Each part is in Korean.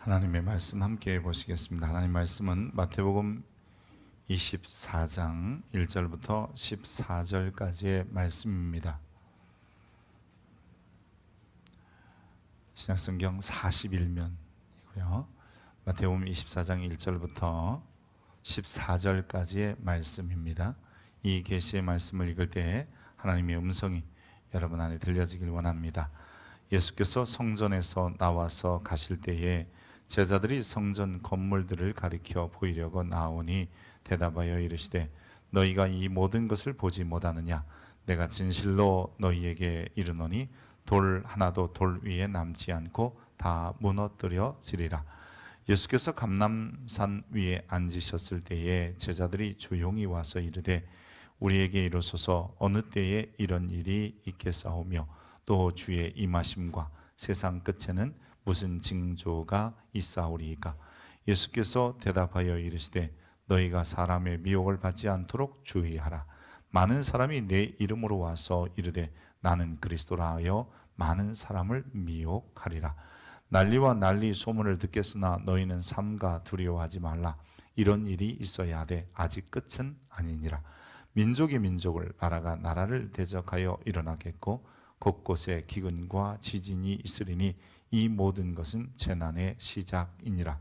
하나님의 말씀 함께 보시겠습니다. 하나님 말씀은 마태복음 24장 1절부터 14절까지의 말씀입니다. 신약성경 41면이고요. 마태복음 24장 1절부터 14절까지의 말씀입니다. 이 계시의 말씀을 읽을 때 하나님의 음성이 여러분 안에 들려지길 원합니다. 예수께서 성전에서 나와서 가실 때에 제자들이 성전 건물들을 가리켜 보이려고 나오니 대답하여 이르시되 너희가 이 모든 것을 보지 못하느냐? 내가 진실로 너희에게 이르노니 돌 하나도 돌 위에 남지 않고 다 무너뜨려지리라. 예수께서 감람산 위에 앉으셨을 때에 제자들이 조용히 와서 이르되 우리에게 이르소서 어느 때에 이런 일이 있겠사오며 또 주의 임하심과 세상 끝에는 무슨 징조가 있사오리이까? 예수께서 대답하여 이르시되 너희가 사람의 미혹을 받지 않도록 주의하라. 많은 사람이 내 이름으로 와서 이르되 나는 그리스도라 하여 많은 사람을 미혹하리라. 난리와 난리 소문을 듣겠으나 너희는 삼가 두려워하지 말라. 이런 일이 있어야 하되 아직 끝은 아니니라. 민족이 민족을, 나라가 나라를 대적하여 일어나겠고 곳곳에 기근과 지진이 있으리니 이 모든 것은 재난의 시작이니라.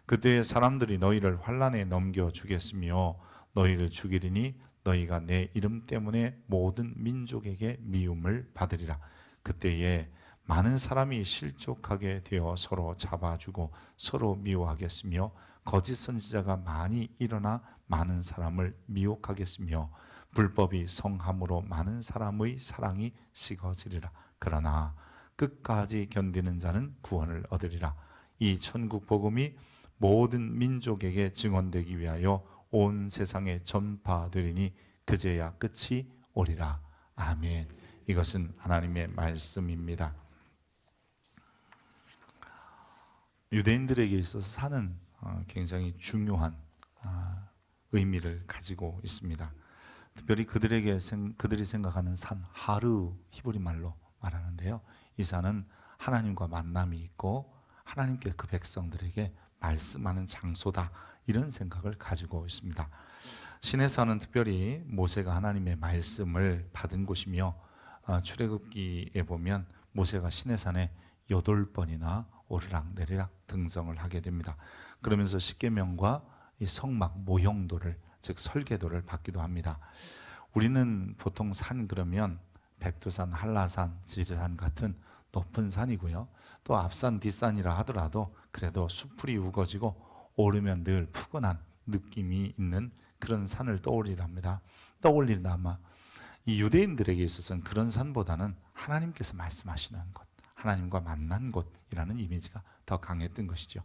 그때에 사람들이 너희를 환난에 넘겨 주겠으며 너희를 죽이리니 너희가 내 이름 때문에 모든 민족에게 미움을 받으리라. 그때에 많은 사람이 실족하게 되어 서로 잡아주고 서로 미워하겠으며 거짓 선지자가 많이 일어나 많은 사람을 미혹하겠으며 불법이 성함으로 많은 사람의 사랑이 식어지리라. 그러나 끝까지 견디는 자는 구원을 얻으리라. 이 천국 복음이 모든 민족에게 증언되기 위하여 온 세상에 전파되리니 그제야 끝이 오리라. 아멘. 이것은 하나님의 말씀입니다. 유대인들에게 있어서 산은 굉장히 중요한 의미를 가지고 있습니다. 특별히 그들이 생각하는 산, 하르, 히브리 말로 말하는데요. 이 산은 하나님과 만남이 있고 하나님께 그 백성들에게 말씀하는 장소다, 이런 생각을 가지고 있습니다. 시내산은 특별히 모세가 하나님의 말씀을 받은 곳이며 출애굽기에 보면 모세가 시내산에 8번이나 오르락 내리락 등정을 하게 됩니다. 그러면서 십계명과 이 성막 모형도를, 즉 설계도를 받기도 합니다. 우리는 보통 산 그러면 백두산, 한라산, 지리산 같은 높은 산이고요. 또 앞산, 뒷산이라 하더라도 그래도 수풀이 우거지고 오르면 늘 푸근한 느낌이 있는 그런 산을 떠올리랍니다. 떠올린다마 이 유대인들에게 있어서는 그런 산보다는 하나님께서 말씀하시는 곳, 하나님과 만난 곳이라는 이미지가 더 강했던 것이죠.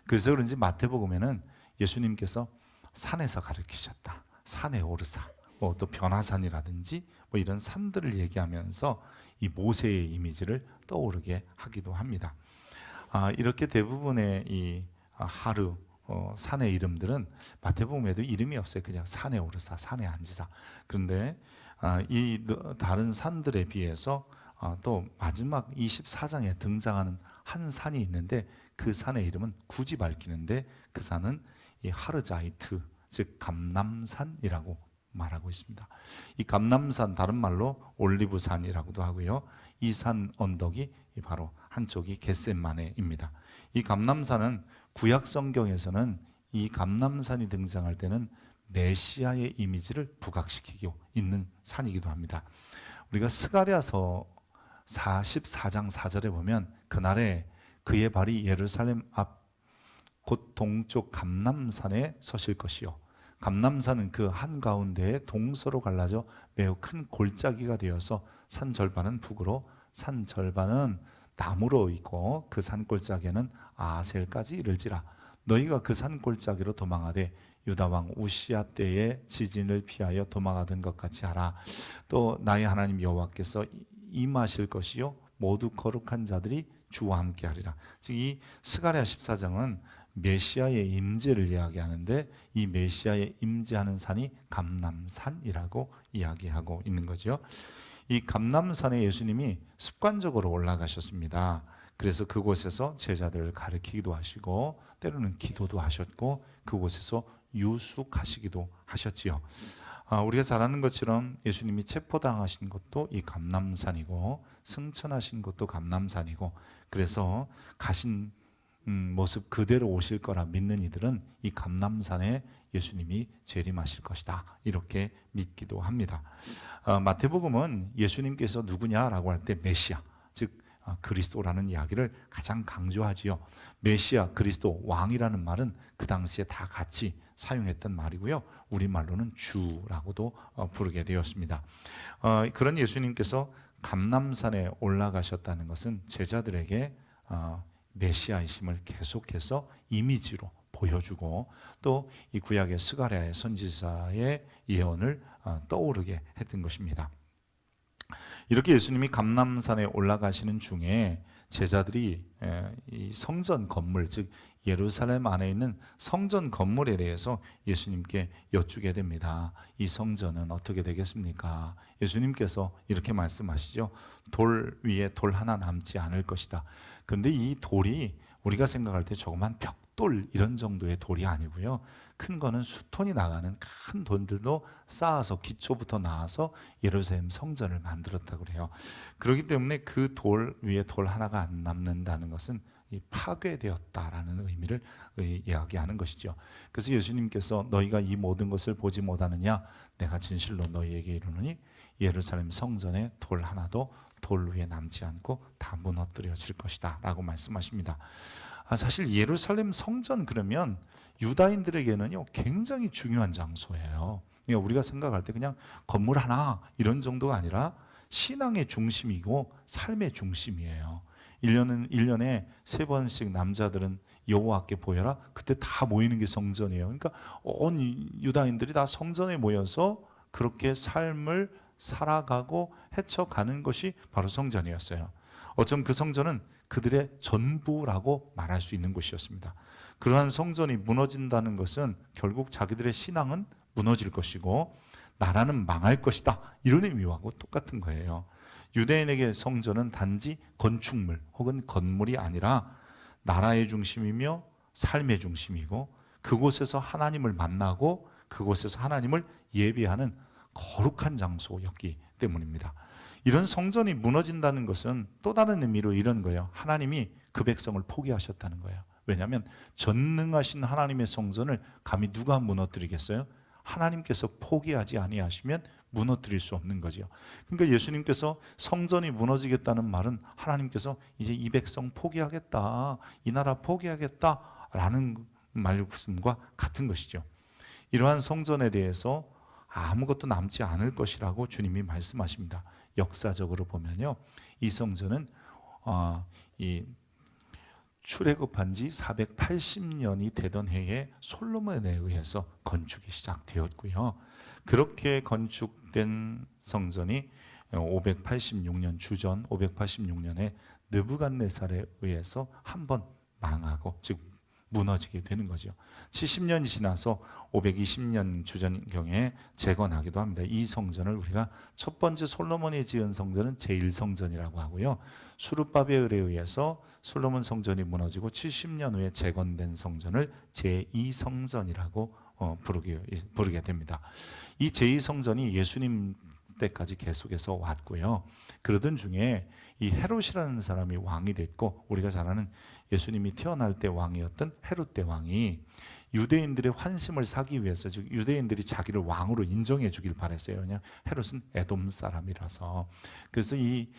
그래서 그런지 마태복음에는 예수님께서 산에서 가르치셨다, 산에 오르사, 또 변화산이라든지 이런 산들을 얘기하면서 이 모세의 이미지를 떠오르게 하기도 합니다. 이렇게 대부분의 이 하루, 산의 이름들은 마태복음에도 이름이 없어요. 그냥 산에 오르사, 산에 앉으사. 그런데 이 다른 산들에 비해서 또 마지막 24장에 등장하는 한 산이 있는데 그 산의 이름은 굳이 밝히는데 그 산은 이 하르자이트, 즉 감람산이라고 말하고 있습니다. 이 감람산, 다른 말로 올리브산이라고도 하고요. 이 산 언덕이 바로 한쪽이 겟셋마네입니다. 이 감람산은 구약 성경에서는 이 감람산이 등장할 때는 메시아의 이미지를 부각시키고 있는 산이기도 합니다. 우리가 스가랴서 44장 4절에 보면 그날에 그의 발이 예루살렘 앞 곧 동쪽 감람산에 서실 것이요, 감람산은 그 한가운데에 동서로 갈라져 매우 큰 골짜기가 되어서 산 절반은 북으로, 산 절반은 남으로 있고 그 산 골짜기에는 아셀까지 이를지라. 너희가 그 산 골짜기로 도망하되 유다 왕 우시야 때의 지진을 피하여 도망하던 것 같이 하라. 또 나의 하나님 여호와께서 임하실 것이요 모두 거룩한 자들이 주와 함께 하리라. 즉 이 스가랴 14장은 메시아의 임재를 이야기하는데 이 메시아의 임재하는 산이 감람산이라고 이야기하고 있는 거죠. 이 감람산에 예수님이 습관적으로 올라가셨습니다. 그래서 그곳에서 제자들을 가르치기도 하시고 때로는 기도도 하셨고 그곳에서 유숙하시기도 하셨지요. 우리가 잘 아는 것처럼 예수님이 체포당하신 것도 이 감람산이고 승천하신 것도 감람산이고, 그래서 가신 모습 그대로 오실 거라 믿는 이들은 이 감람산에 예수님이 재림하실 것이다 이렇게 믿기도 합니다. 마태복음은 예수님께서 누구냐라고 할 때 메시아, 즉 그리스도라는 이야기를 가장 강조하지요. 메시아, 그리스도, 왕이라는 말은 그 당시에 다 같이 사용했던 말이고요. 우리말로는 주라고도 부르게 되었습니다. 그런 예수님께서 감람산에 올라가셨다는 것은 제자들에게 메시아이심을 계속해서 이미지로 보여주고 또 이 구약의 스가랴의 선지자의 예언을 떠오르게 했던 것입니다. 이렇게 예수님이 감람산에 올라가시는 중에 제자들이 이 성전 건물, 즉 예루살렘 안에 있는 성전 건물에 대해서 예수님께 여쭈게 됩니다. 이 성전은 어떻게 되겠습니까? 예수님께서 이렇게 말씀하시죠. 돌 위에 돌 하나 남지 않을 것이다. 그런데 이 돌이 우리가 생각할 때 조그만 벽돌 이런 정도의 돌이 아니고요. 큰 거는 수톤이 나가는 큰 돌들도 쌓아서 기초부터 나와서 예루살렘 성전을 만들었다고 그래요. 그렇기 때문에 그 돌 위에 돌 하나가 안 남는다는 것은 이 파괴되었다라는 의미를 이야기하는 것이죠. 그래서 예수님께서 너희가 이 모든 것을 보지 못하느냐? 내가 진실로 너희에게 이르노니 예루살렘 성전에 돌 하나도 돌 위에 남지 않고 다 무너뜨려질 것이다 라고 말씀하십니다. 사실 예루살렘 성전 그러면 유다인들에게는요 굉장히 중요한 장소예요. 그러니까 우리가 생각할 때 그냥 건물 하나 이런 정도가 아니라 신앙의 중심이고 삶의 중심이에요. 1년에 3번씩 남자들은 여호와께 보여라. 그때 다 모이는 게 성전이에요. 그러니까 온 유다인들이 다 성전에 모여서 그렇게 삶을 살아가고 헤쳐가는 것이 바로 성전이었어요. 어쩜 그 성전은 그들의 전부라고 말할 수 있는 곳이었습니다. 그러한 성전이 무너진다는 것은 결국 자기들의 신앙은 무너질 것이고 나라는 망할 것이다 이런 의미하고 똑같은 거예요. 유대인에게 성전은 단지 건축물 혹은 건물이 아니라 나라의 중심이며 삶의 중심이고 그곳에서 하나님을 만나고 그곳에서 하나님을 예배하는 거룩한 장소였기 때문입니다. 이런 성전이 무너진다는 것은 또 다른 의미로 이런 거예요. 하나님이 그 백성을 포기하셨다는 거예요. 왜냐하면 전능하신 하나님의 성전을 감히 누가 무너뜨리겠어요? 하나님께서 포기하지 아니하시면 무너뜨릴 수 없는 거죠. 그러니까 예수님께서 성전이 무너지겠다는 말은 하나님께서 이제 이 백성 포기하겠다, 이 나라 포기하겠다라는 말씀과 같은 것이죠. 이러한 성전에 대해서 아무것도 남지 않을 것이라고 주님이 말씀하십니다. 역사적으로 보면요, 이 성전은 이 출애굽한 지 480년이 되던 해에 솔로몬에 의해서 건축이 시작되었고요. 그렇게 건축된 성전이 586년 주전 586년에 느부갓네살에 의해서 한번 망하고 즉 무너지게 되는 거죠. 70년이 지나서 520년 주전경에 재건하기도 합니다. 이 성전을 우리가 첫 번째 솔로몬이 지은 성전은 제1성전이라고 하고요. 수르바벨에 의해서 솔로몬 성전이 무너지고 70년 후에 재건된 성전을 제2성전이라고 부르게 됩니다. 이 제2성전이 예수님 때까지 계속해서 왔고요. 그러던 중에 이 헤롯이라는 사람이 왕이 됐고, 우리가 잘 아는 예수님이 태어날 때 왕이었던 헤롯 대왕이 유대인들의 환심을 사기 위해서, 즉 유대인들이 자기를 왕으로 인정해 주길 바랬어요. 그냥 헤롯은 에돔 사람이라서. 그래서 이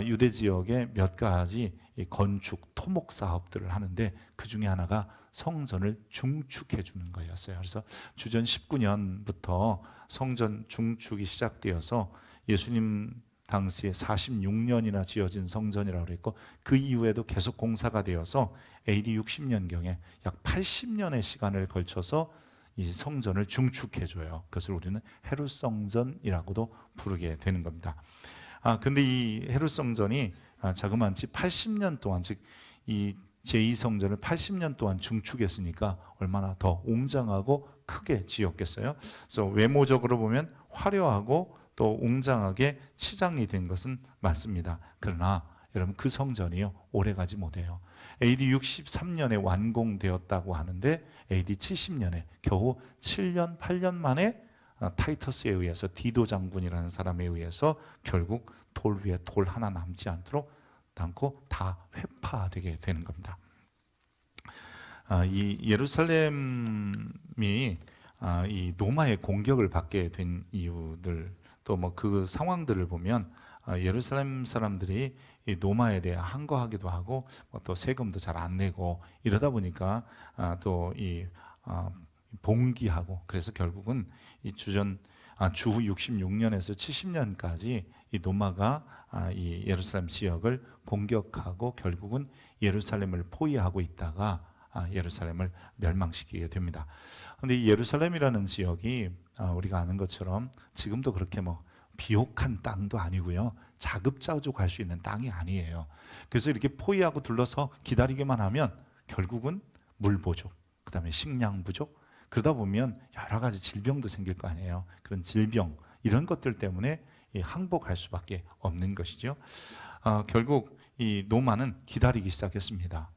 유대 지역에 몇 가지 이 건축 토목 사업들을 하는데 그 중에 하나가 성전을 중축해 주는 거였어요. 그래서 주전 19년부터 성전 중축이 시작되어서 예수님 당시에 46년이나 지어진 성전이라고 그랬고, 그 이후에도 계속 공사가 되어서 AD 60년경에 약 80년의 시간을 걸쳐서 이 성전을 중축해줘요. 그것을 우리는 헤롯 성전이라고도 부르게 되는 겁니다. 근데 이 헤롯 성전이 자그마치 80년 동안, 즉 이 제2성전을 80년 동안 중축했으니까 얼마나 더 웅장하고 크게 지었겠어요. 그래서 외모적으로 보면 화려하고 또 웅장하게 치장이 된 것은 맞습니다. 그러나 여러분 그 성전이요 오래가지 못해요. AD 63년에 완공되었다고 하는데 AD 70년에 겨우 7년 8년 만에 타이터스에 의해서 디도 장군이라는 사람에 의해서 결국 돌 위에 돌 하나 남지 않고 다 회파되게 되는 겁니다. 이 예루살렘이 이 로마의 공격을 받게 된 이유들 또 뭐 그 상황들을 보면 예루살렘 사람들이 이 로마에 대해 항거하기도 하고 또 세금도 잘 안 내고 이러다 보니까 또 이 봉기하고 그래서 결국은 이 주 66년에서 70년까지 이 로마가 이 예루살렘 지역을 공격하고 결국은 예루살렘을 포위하고 있다가 예루살렘을 멸망시키게 됩니다. 그런데 이 예루살렘이라는 지역이 우리가 아는 것처럼 지금도 그렇게 뭐 비옥한 땅도 아니고요, 자급자족할 수 있는 땅이 아니에요. 그래서 이렇게 포위하고 둘러서 기다리기만 하면 결국은 물 부족, 그다음에 식량 부족, 그러다 보면 여러 가지 질병도 생길 거 아니에요. 그런 질병 이런 것들 때문에 항복할 수밖에 없는 것이죠. 결국 이 로마는 기다리기 시작했습니다.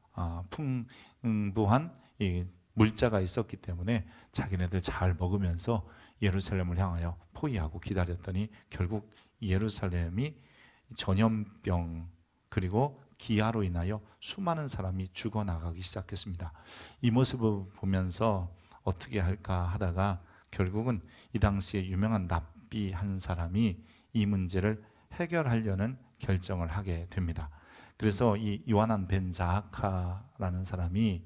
풍부한 이 물자가 있었기 때문에 자기네들 잘 먹으면서 예루살렘을 향하여 포위하고 기다렸더니 결국 예루살렘이 전염병 그리고 기아로 인하여 수많은 사람이 죽어나가기 시작했습니다. 이 모습을 보면서 어떻게 할까 하다가 결국은 이 당시에 유명한 랍비 한 사람이 이 문제를 해결하려는 결정을 하게 됩니다. 그래서 이 요하난 벤 자아카라는 사람이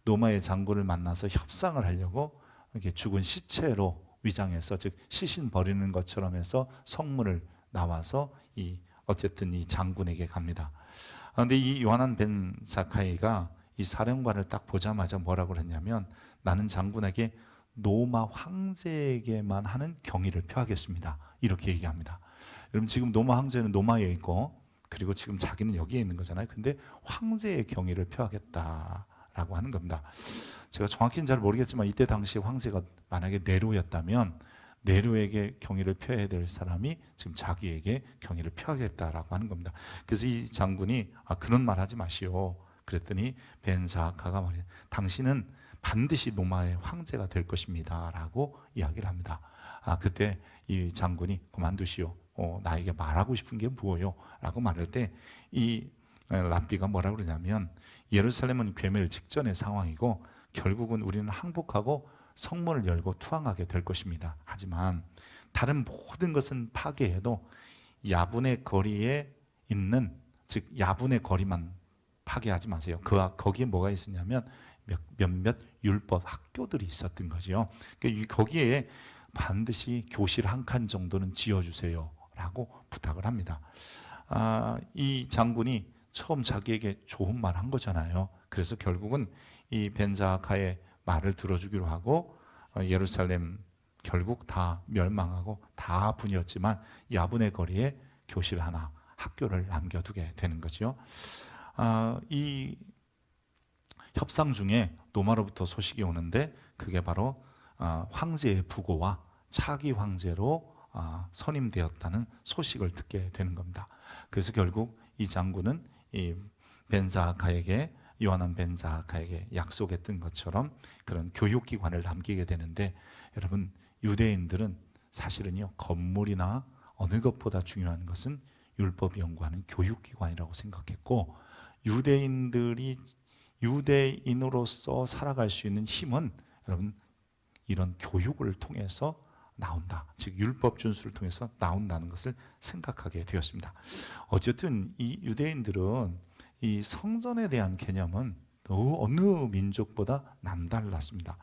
로마의 장군을 만나서 협상을 하려고 이렇게 죽은 시체로 위장해서 즉 시신 버리는 것처럼 해서 성문을 나와서 어쨌든 이 장군에게 갑니다. 그런데 이 요하난 벤 자카이가 이 사령관을 딱 보자마자 뭐라고 했냐면 나는 장군에게 로마 황제에게만 하는 경의를 표하겠습니다. 이렇게 얘기합니다. 여러분 지금 로마 황제는 로마에 있고 그리고 지금 자기는 여기에 있는 거잖아요. 근데 황제의 경의를 표하겠다라고 하는 겁니다. 제가 정확히는 잘 모르겠지만 이때 당시에 황제가 만약에 네로였다면 네로에게 경의를 표해야 될 사람이 지금 자기에게 경의를 표하겠다라고 하는 겁니다. 그래서 이 장군이 그런 말 하지 마시오. 그랬더니 벤사카가 말해요. 당신은 반드시 로마의 황제가 될 것입니다 라고 이야기를 합니다. 그때 이 장군이 그만두시오. 나에게 말하고 싶은 게 무엇요? 라고 말할 때 이 랍비가 뭐라고 그러냐면 예루살렘은 괴멸 직전의 상황이고 결국은 우리는 항복하고 성문을 열고 투항하게 될 것입니다. 하지만 다른 모든 것은 파괴해도 야분의 거리에 있는 즉 야분의 거리만 파괴하지 마세요. 거기에 뭐가 있었냐면 몇몇 율법 학교들이 있었던 거죠. 거기에 반드시 교실 한 칸 정도는 지어주세요 라고 부탁을 합니다. 이 장군이 처음 자기에게 좋은 말 한 거잖아요. 그래서 결국은 이 벤자카의 말을 들어주기로 하고 예루살렘 결국 다 멸망하고 다 분이었지만 야분의 거리에 교실 하나 학교를 남겨두게 되는 거죠. 이 협상 중에 로마로부터 소식이 오는데 그게 바로 황제의 부고와 차기 황제로 선임되었다는 소식을 듣게 되는 겁니다. 그래서 결국 이 장군은 이 벤자카에게 요하난 벤자카에게 약속했던 것처럼 그런 교육기관을 남기게 되는데 여러분 유대인들은 사실은요 건물이나 어느 것보다 중요한 것은 율법 연구하는 교육기관이라고 생각했고 유대인들이 유대인으로서 살아갈 수 있는 힘은 여러분 이런 교육을 통해서 나온다. 즉 율법 준수를 통해서 나온다는 것을 생각하게 되었습니다. 어쨌든 이 유대인들은 이 성전에 대한 개념은 어느 민족보다 남달랐습니다.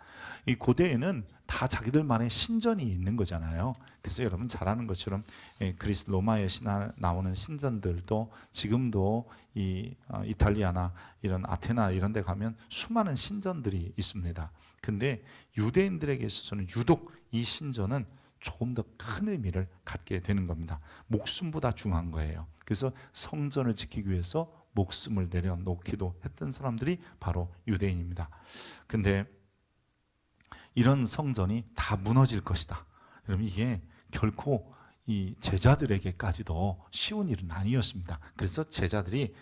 이 고대에는 다 자기들만의 신전이 있는 거잖아요. 그래서 여러분 잘 아는 것처럼 그리스 로마에 나오는 신전들도 지금도 이 이탈리아나 이런 아테나 이런 데 가면 수많은 신전들이 있습니다. 근데 유대인들에게 있어서는 유독 이 신전은 조금 더 큰 의미를 갖게 되는 겁니다. 목숨보다 중요한 거예요. 그래서 성전을 지키기 위해서 목숨을 내려놓기도 했던 사람들이 바로 유대인입니다. 근데 이런 성전이 다 무너질 것이다. 여러분 이게 결코 이 제자들에게까지도 쉬운 일은 아니었습니다. 그래서 제자들이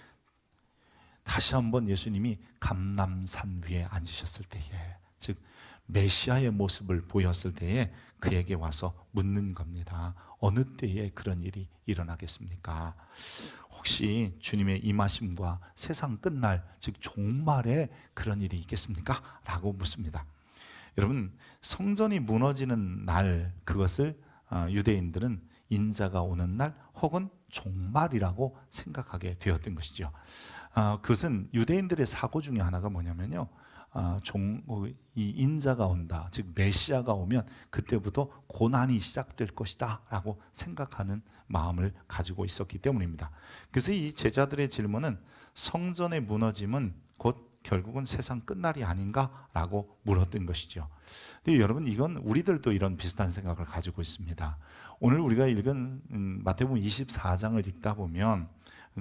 다시 한번 예수님이 감람산 위에 앉으셨을 때에, 즉 메시아의 모습을 보였을 때에 그에게 와서 묻는 겁니다. 어느 때에 그런 일이 일어나겠습니까? 혹시 주님의 임하심과 세상 끝날, 즉 종말에 그런 일이 있겠습니까? 라고 묻습니다. 여러분, 성전이 무너지는 날, 그것을 유대인들은 인자가 오는 날 혹은 종말이라고 생각하게 되었던 것이죠. 그것은 유대인들의 사고 중에 하나가 뭐냐면요, 이 인자가 온다, 즉 메시아가 오면 그때부터 고난이 시작될 것이다 라고 생각하는 마음을 가지고 있었기 때문입니다. 그래서 이 제자들의 질문은 성전의 무너짐은 곧 결국은 세상 끝날이 아닌가 라고 물었던 것이죠. 근데 여러분, 이건 우리들도 이런 비슷한 생각을 가지고 있습니다. 오늘 우리가 읽은 마태복음 24장을 읽다 보면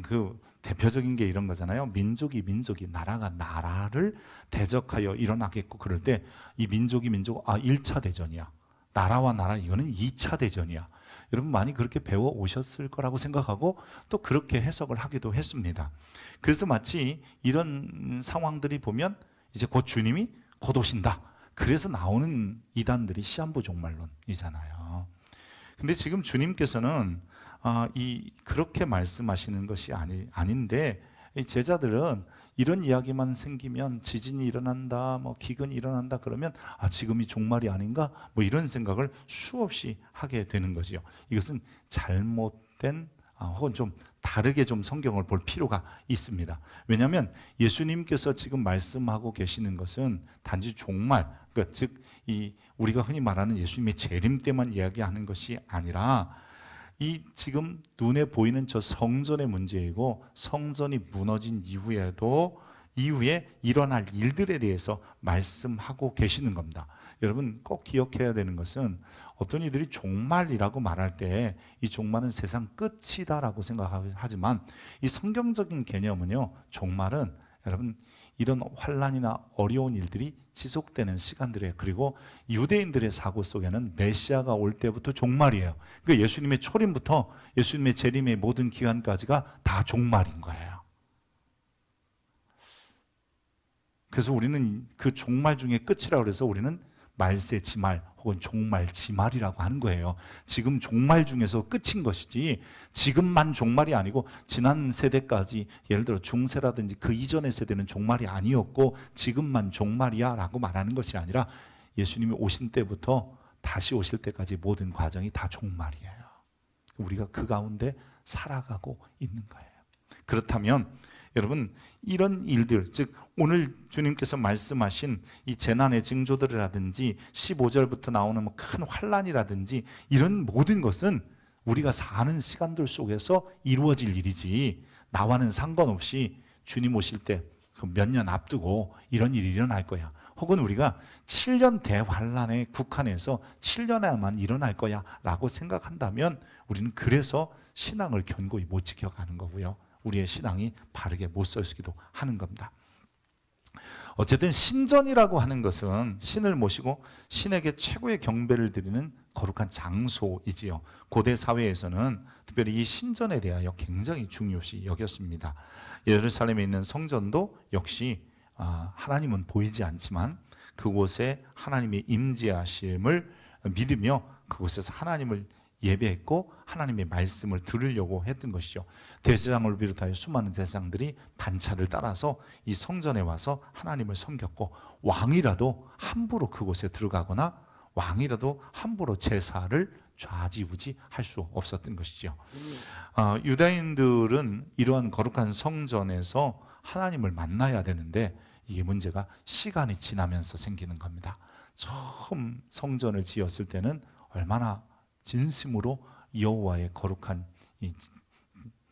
그 대표적인 게 이런 거잖아요. 민족이 나라가 나라를 대적하여 일어나겠고, 그럴 때 이 민족이 1차 대전이야. 나라와 나라, 이거는 2차 대전이야. 여러분 많이 그렇게 배워 오셨을 거라고 생각하고 또 그렇게 해석을 하기도 했습니다. 그래서 마치 이런 상황들이 보면 이제 곧 주님이 곧 오신다. 그래서 나오는 이단들이 시한부 종말론이잖아요. 근데 지금 주님께서는 그렇게 말씀하시는 것이 아닌데, 이 제자들은 이런 이야기만 생기면 지진이 일어난다, 뭐 기근이 일어난다 그러면 지금이 종말이 아닌가, 뭐 이런 생각을 수없이 하게 되는 거지요. 이것은 잘못된 혹은 좀 다르게 좀 성경을 볼 필요가 있습니다. 왜냐하면 예수님께서 지금 말씀하고 계시는 것은 단지 종말, 그러니까 즉 우리가 흔히 말하는 예수님의 재림 때만 이야기하는 것이 아니라 이 지금 눈에 보이는 저 성전의 문제이고, 성전이 무너진 이후에 일어날 일들에 대해서 말씀하고 계시는 겁니다. 여러분 꼭 기억해야 되는 것은, 어떤 이들이 종말이라고 말할 때 이 종말은 세상 끝이다라고 생각하지만, 이 성경적인 개념은요, 종말은 여러분 이런 환난이나 어려운 일들이 지속되는 시간들이에요. 그리고 유대인들의 사고 속에는 메시아가 올 때부터 종말이에요. 그러니까 예수님의 초림부터 예수님의 재림의 모든 기간까지가 다 종말인 거예요. 그래서 우리는 그 종말 중에 끝이라고 해서 우리는 말세 지말 혹은 종말 지말이라고 하는 거예요. 지금 종말 중에서 끝인 것이지, 지금만 종말이 아니고 지난 세대까지, 예를 들어 중세라든지 그 이전의 세대는 종말이 아니었고 지금만 종말이야 라고 말하는 것이 아니라, 예수님이 오신 때부터 다시 오실 때까지 모든 과정이 다 종말이에요. 우리가 그 가운데 살아가고 있는 거예요. 그렇다면 여러분, 이런 일들, 즉 오늘 주님께서 말씀하신 이 재난의 징조들이라든지 15절부터 나오는 큰 환난이라든지 이런 모든 것은 우리가 사는 시간들 속에서 이루어질 일이지, 나와는 상관없이 주님 오실 때 몇 년 앞두고 이런 일이 일어날 거야, 혹은 우리가 7년 대환란에 국한해서 7년에만 일어날 거야 라고 생각한다면, 우리는 그래서 신앙을 견고히 못 지켜가는 거고요, 우리의 신앙이 바르게 못 서기도 하는 겁니다. 어쨌든 신전이라고 하는 것은 신을 모시고 신에게 최고의 경배를 드리는 거룩한 장소이지요. 고대 사회에서는 특별히 이 신전에 대하여 굉장히 중요시 여겼습니다. 예루살렘에 있는 성전도 역시 하나님은 보이지 않지만 그곳에 하나님의 임재하심을 믿으며 그곳에서 하나님을 예배했고 하나님의 말씀을 들으려고 했던 것이죠. 대제사장을 비롯하여 수많은 제사장들이 단차를 따라서 이 성전에 와서 하나님을 섬겼고, 왕이라도 함부로 그곳에 들어가거나 왕이라도 함부로 제사를 좌지우지할 수 없었던 것이죠. 유다인들은 이러한 거룩한 성전에서 하나님을 만나야 되는데, 이게 문제가 시간이 지나면서 생기는 겁니다. 처음 성전을 지었을 때는 얼마나 진심으로 여호와의 거룩한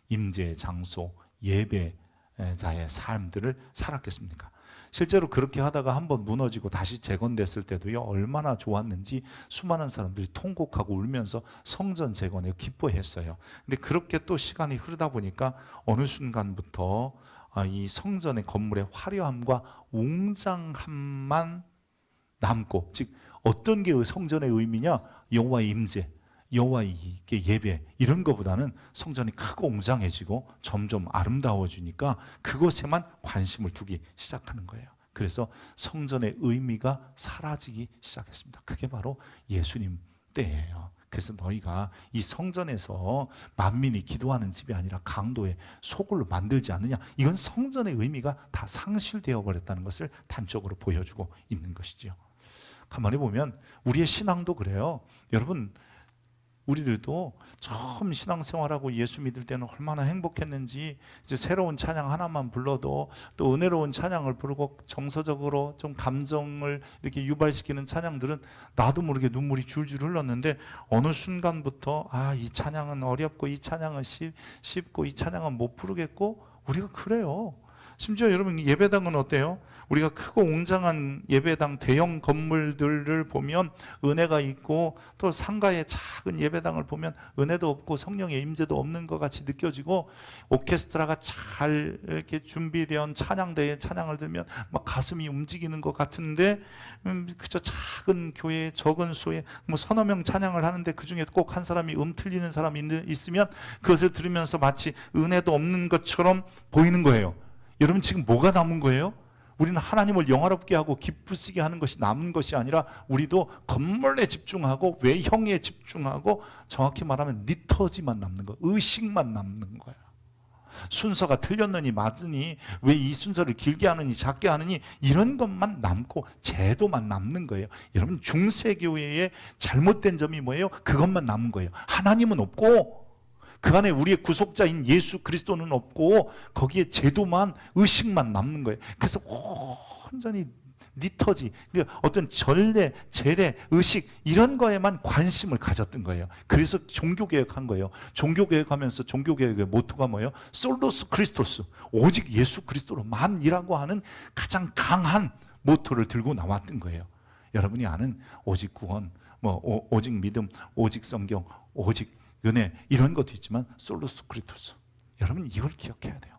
임재의 장소, 예배자의 삶들을 살았겠습니까? 실제로 그렇게 하다가 한번 무너지고 다시 재건됐을 때도요, 얼마나 좋았는지 수많은 사람들이 통곡하고 울면서 성전 재건에 기뻐했어요. 근데 그렇게 또 시간이 흐르다 보니까 어느 순간부터 이 성전의 건물의 화려함과 웅장함만 남고, 즉 어떤 게 성전의 의미냐? 여호와의 임재, 여호와께 예배 이런 것보다는 성전이 크고 웅장해지고 점점 아름다워지니까 그것에만 관심을 두기 시작하는 거예요. 그래서 성전의 의미가 사라지기 시작했습니다. 그게 바로 예수님 때예요. 그래서 너희가 이 성전에서 만민이 기도하는 집이 아니라 강도의 소굴로 만들지 않느냐, 이건 성전의 의미가 다 상실되어 버렸다는 것을 단적으로 보여주고 있는 것이죠. 가만히 보면 우리의 신앙도 그래요. 여러분, 우리들도 처음 신앙생활하고 예수 믿을 때는 얼마나 행복했는지, 이제 새로운 찬양 하나만 불러도 또 은혜로운 찬양을 부르고 정서적으로 좀 감정을 이렇게 유발시키는 찬양들은 나도 모르게 눈물이 줄줄 흘렀는데, 어느 순간부터 이 찬양은 어렵고 이 찬양은 쉽고 이 찬양은 못 부르겠고, 우리가 그래요. 심지어 여러분, 예배당은 어때요? 우리가 크고 웅장한 예배당 대형 건물들을 보면 은혜가 있고, 또 상가의 작은 예배당을 보면 은혜도 없고 성령의 임재도 없는 것 같이 느껴지고, 오케스트라가 잘 이렇게 준비된 찬양대에 찬양을 들면 막 가슴이 움직이는 것 같은데, 그저 작은 교회에 적은 수에 뭐 서너 명 찬양을 하는데 그 중에 꼭 한 사람이 틀리는 사람이 있으면 그것을 들으면서 마치 은혜도 없는 것처럼 보이는 거예요. 여러분, 지금 뭐가 남은 거예요? 우리는 하나님을 영화롭게 하고 기쁘시게 하는 것이 남은 것이 아니라, 우리도 건물에 집중하고 외형에 집중하고, 정확히 말하면 리터지만 남는 거예요. 의식만 남는 거예요. 순서가 틀렸느니 맞으니, 왜 이 순서를 길게 하느니 작게 하느니, 이런 것만 남고 제도만 남는 거예요. 여러분, 중세교회의 잘못된 점이 뭐예요? 그것만 남은 거예요. 하나님은 없고 그 안에 우리의 구속자인 예수 그리스도는 없고, 거기에 제도만, 의식만 남는 거예요. 그래서 온전히 리터지, 어떤 전례, 제례, 의식 이런 거에만 관심을 가졌던 거예요. 그래서 종교개혁한 거예요. 종교개혁하면서 종교개혁의 모토가 뭐예요? 솔로스 크리스토스, 오직 예수 그리스도로만이라고 하는 가장 강한 모토를 들고 나왔던 거예요. 여러분이 아는 오직 구원, 오직 믿음, 오직 성경, 오직 은혜, 이런 것도 있지만 솔로스 크리스토스, 여러분 이걸 기억해야 돼요.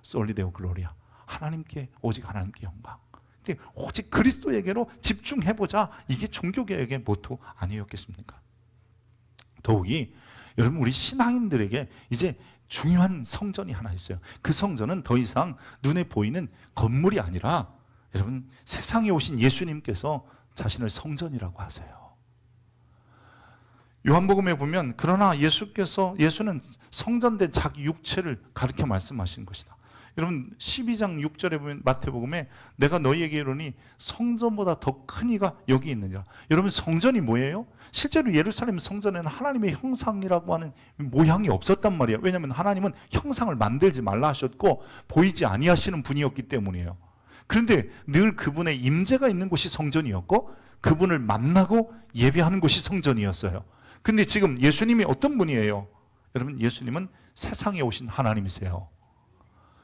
솔리데오 글로리아, 하나님께, 오직 하나님께 영광. 근데 오직 그리스도에게로 집중해보자, 이게 종교개혁의 모토 아니었겠습니까? 더욱이 여러분, 우리 신앙인들에게 이제 중요한 성전이 하나 있어요. 그 성전은 더 이상 눈에 보이는 건물이 아니라, 여러분, 세상에 오신 예수님께서 자신을 성전이라고 하세요. 요한복음에 보면, 그러나 예수는 성전된 자기 육체를 가리켜 말씀하시는 것이다. 여러분, 12장 6절에 보면, 마태복음에 내가 너희에게 이르노니 성전보다 더 큰 이가 여기 있느니라. 여러분, 성전이 뭐예요? 실제로 예루살렘 성전에는 하나님의 형상이라고 하는 모양이 없었단 말이에요. 왜냐하면 하나님은 형상을 만들지 말라 하셨고 보이지 아니하시는 분이었기 때문이에요. 그런데 늘 그분의 임재가 있는 곳이 성전이었고, 그분을 만나고 예배하는 곳이 성전이었어요. 근데 지금 예수님이 어떤 분이에요? 여러분, 예수님은 세상에 오신 하나님이세요.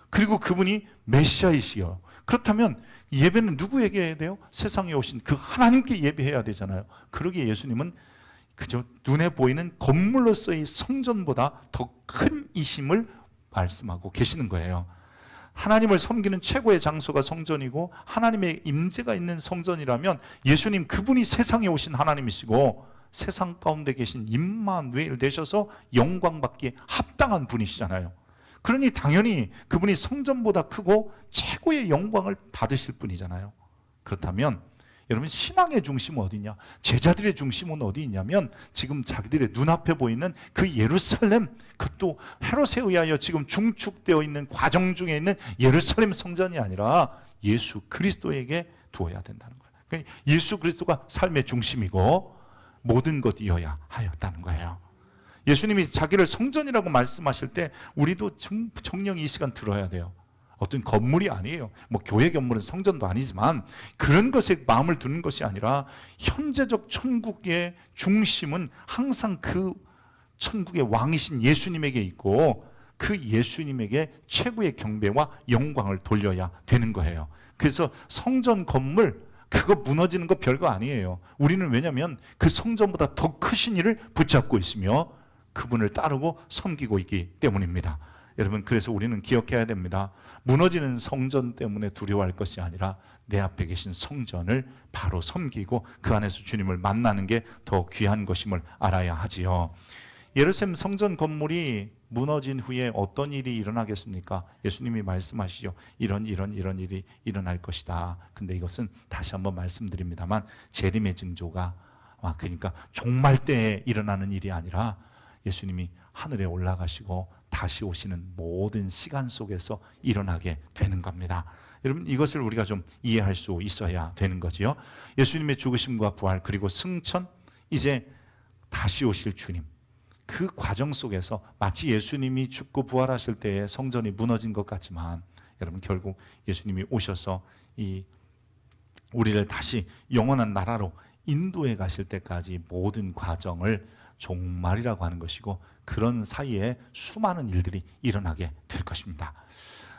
그리고 그분이 메시아이시요. 그렇다면 예배는 누구에게 해야 돼요? 세상에 오신 그 하나님께 예배해야 되잖아요. 그러기에 예수님은 그저 눈에 보이는 건물로서의 성전보다 더 큰 이심을 말씀하고 계시는 거예요. 하나님을 섬기는 최고의 장소가 성전이고, 하나님의 임재가 있는 성전이라면 예수님 그분이 세상에 오신 하나님이시고, 세상 가운데 계신 임마누엘 되셔서 영광 받기에 합당한 분이시잖아요. 그러니 당연히 그분이 성전보다 크고 최고의 영광을 받으실 분이잖아요. 그렇다면 여러분, 신앙의 중심은 어디냐? 제자들의 중심은 어디 있냐면, 지금 자기들의 눈앞에 보이는 그 예루살렘, 그것도 헤롯에 의하여 지금 중축되어 있는 과정 중에 있는 예루살렘 성전이 아니라 예수 그리스도에게 두어야 된다는 거예요. 그러니까 예수 그리스도가 삶의 중심이고 모든 것이어야 하였다는 거예요. 예수님이 자기를 성전이라고 말씀하실 때 우리도 정령이 이 시간 들어야 돼요. 어떤 건물이 아니에요. 교회 건물은 성전도 아니지만 그런 것에 마음을 두는 것이 아니라, 현재적 천국의 중심은 항상 그 천국의 왕이신 예수님에게 있고, 그 예수님에게 최고의 경배와 영광을 돌려야 되는 거예요. 그래서 성전 건물, 그거 무너지는 거 별거 아니에요. 우리는 왜냐하면 그 성전보다 더 크신 이를 붙잡고 있으며 그분을 따르고 섬기고 있기 때문입니다. 여러분, 그래서 우리는 기억해야 됩니다. 무너지는 성전 때문에 두려워할 것이 아니라 내 앞에 계신 성전을 바로 섬기고 그 안에서 주님을 만나는 게 더 귀한 것임을 알아야 하지요. 예루살렘 성전 건물이 무너진 후에 어떤 일이 일어나겠습니까? 예수님이 말씀하시죠. 이런 일이 일어날 것이다. 근데 이것은 다시 한번 말씀드립니다만 재림의 징조가, 그러니까 종말 때에 일어나는 일이 아니라 예수님이 하늘에 올라가시고 다시 오시는 모든 시간 속에서 일어나게 되는 겁니다. 여러분, 이것을 우리가 좀 이해할 수 있어야 되는 거지요. 예수님의 죽으심과 부활, 그리고 승천, 이제 다시 오실 주님, 그 과정 속에서 마치 예수님이 죽고 부활하실 때에 성전이 무너진 것 같지만, 여러분, 결국 예수님이 오셔서 이 우리를 다시 영원한 나라로 인도해 가실 때까지 모든 과정을 종말이라고 하는 것이고, 그런 사이에 수많은 일들이 일어나게 될 것입니다.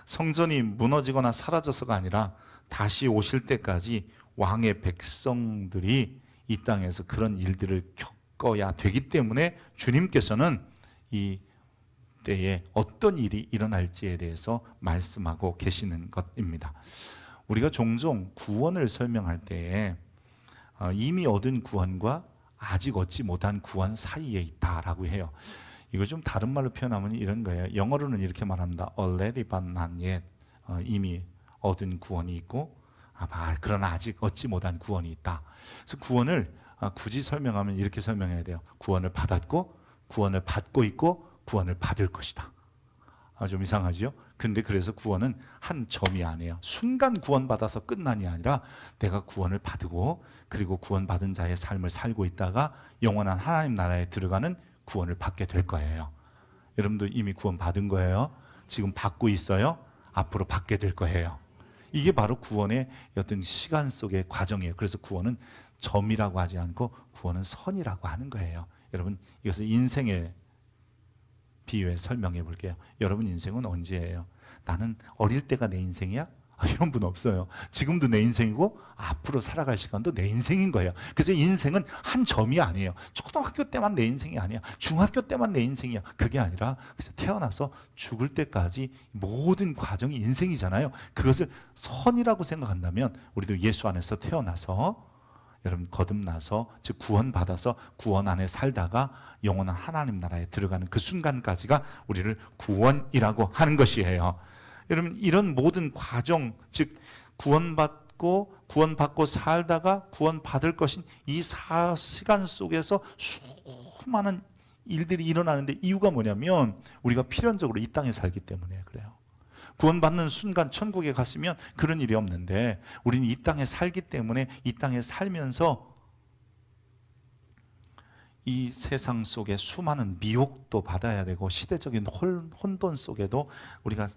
성전이 무너지거나 사라져서가 아니라 다시 오실 때까지 왕의 백성들이 이 땅에서 그런 일들을 겪어야 되기 때문에 주님께서는 이 때에 어떤 일이 일어날지에 대해서 말씀하고 계시는 것입니다. 우리가 종종 구원을 설명할 때에 이미 얻은 구원과 아직 얻지 못한 구원 사이에 있다라고 해요. 이거 좀 다른 말로 표현하면 이런 거예요. 영어로는 이렇게 말합니다. Already but not yet. 이미 얻은 구원이 있고, 그러나 아직 얻지 못한 구원이 있다. 그래서 구원을 굳이 설명하면 이렇게 설명해야 돼요. 구원을 받았고, 구원을 받고 있고, 구원을 받을 것이다. 좀 이상하죠? 근데 그래서 구원은 한 점이 아니에요. 순간 구원받아서 끝난이 아니라 내가 구원을 받고, 그리고 구원받은 자의 삶을 살고 있다가 영원한 하나님 나라에 들어가는 구원을 받게 될 거예요. 여러분도 이미 구원 받은 거예요. 지금 받고 있어요. 앞으로 받게 될 거예요. 이게 바로 구원의 어떤 시간 속의 과정이에요. 그래서 구원은 점이라고 하지 않고 구원은 선이라고 하는 거예요. 여러분, 이것을 인생의 비유에 설명해 볼게요. 여러분 인생은 언제예요? 나는 어릴 때가 내 인생이야? 이런 분 없어요. 지금도 내 인생이고 앞으로 살아갈 시간도 내 인생인 거예요. 그래서 인생은 한 점이 아니에요. 초등학교 때만 내 인생이 아니야. 중학교 때만 내 인생이야. 그게 아니라 태어나서 죽을 때까지 모든 과정이 인생이잖아요. 그것을 선이라고 생각한다면 우리도 예수 안에서 태어나서, 여러분, 거듭나서, 즉 구원받아서 구원 안에 살다가 영원한 하나님 나라에 들어가는 그 순간까지가 우리를 구원이라고 하는 것이에요. 여러분, 이런 모든 과정, 즉 구원받고 살다가 구원받을 것인 이 시간 속에서 수많은 일들이 일어나는데, 이유가 뭐냐면 우리가 필연적으로 이 땅에 살기 때문에 그래요. 구원받는 순간 천국에 갔으면 그런 일이 없는데, 우리는 이 땅에 살기 때문에 이 땅에 살면서 이 세상 속에 수많은 미혹도 받아야 되고, 시대적인 혼돈 속에도 우리가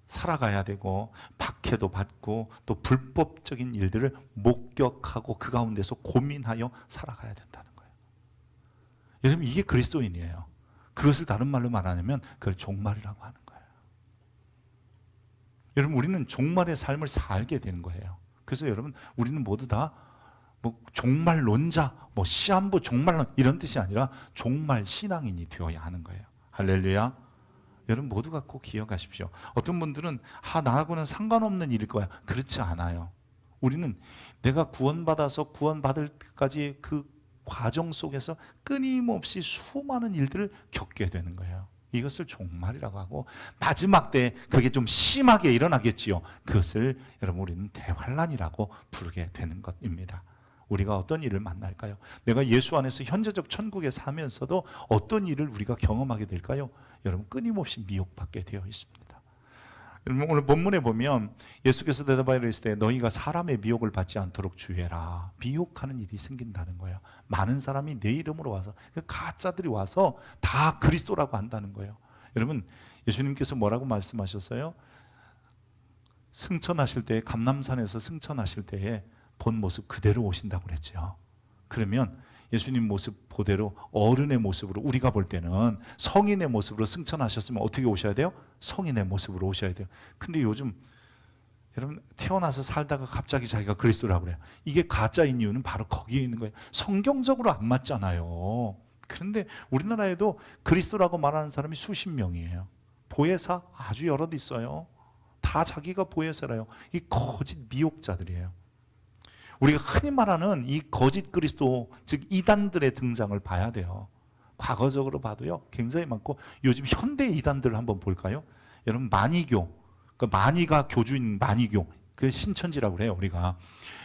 살아가야 되고, 박해도 받고, 또 불법적인 일들을 목격하고 그 가운데서 고민하여 살아가야 된다는 거예요. 여러분, 이게 그리스도인이에요. 그것을 다른 말로 말하냐면 그걸 종말이라고 하는 거예요. 여러분, 우리는 종말의 삶을 살게 되는 거예요. 그래서 여러분, 우리는 모두 다 종말론자, 시한부 종말론 이런 뜻이 아니라 종말 신앙인이 되어야 하는 거예요. 할렐루야. 여러분 모두가 꼭 기억하십시오. 어떤 분들은 나하고는 상관없는 일일 거야. 그렇지 않아요. 우리는 내가 구원받아서 구원받을 때까지 그 과정 속에서 끊임없이 수많은 일들을 겪게 되는 거예요. 이것을 종말이라고 하고, 마지막 때에 그게 좀 심하게 일어나겠지요. 그것을 여러분 우리는 대환란이라고 부르게 되는 것입니다. 우리가 어떤 일을 만날까요? 내가 예수 안에서 현재적 천국에 사면서도 어떤 일을 우리가 경험하게 될까요? 여러분, 끊임없이 미혹받게 되어 있습니다. 여러분, 오늘 본문에 보면 예수께서 대답하여 이르시되 너희가 사람의 미혹을 받지 않도록 주의해라. 미혹하는 일이 생긴다는 거예요. 많은 사람이 내 이름으로 와서, 가짜들이 와서 다 그리스도라고 한다는 거예요. 여러분, 예수님께서 뭐라고 말씀하셨어요? 승천하실 때, 감람산에서 승천하실 때에 본 모습 그대로 오신다고 그랬죠. 그러면 예수님 모습 그대로 어른의 모습으로, 우리가 볼 때는 성인의 모습으로 승천하셨으면 어떻게 오셔야 돼요? 성인의 모습으로 오셔야 돼요. 근데 요즘 여러분, 태어나서 살다가 갑자기 자기가 그리스도라고 그래요. 이게 가짜인 이유는 바로 거기에 있는 거예요. 성경적으로 안 맞잖아요. 그런데 우리나라에도 그리스도라고 말하는 사람이 수십 명이에요. 보혜사 아주 여럿 있어요. 다 자기가 보혜사래요. 이 거짓 미혹자들이에요. 우리가 흔히 말하는 이 거짓 그리스도, 즉 이단들의 등장을 봐야 돼요. 과거적으로 봐도요 굉장히 많고, 요즘 현대 이단들을 한번 볼까요? 여러분, 마니교, 그 마니가 교주인 마니교, 그 신천지라고 그래요 우리가.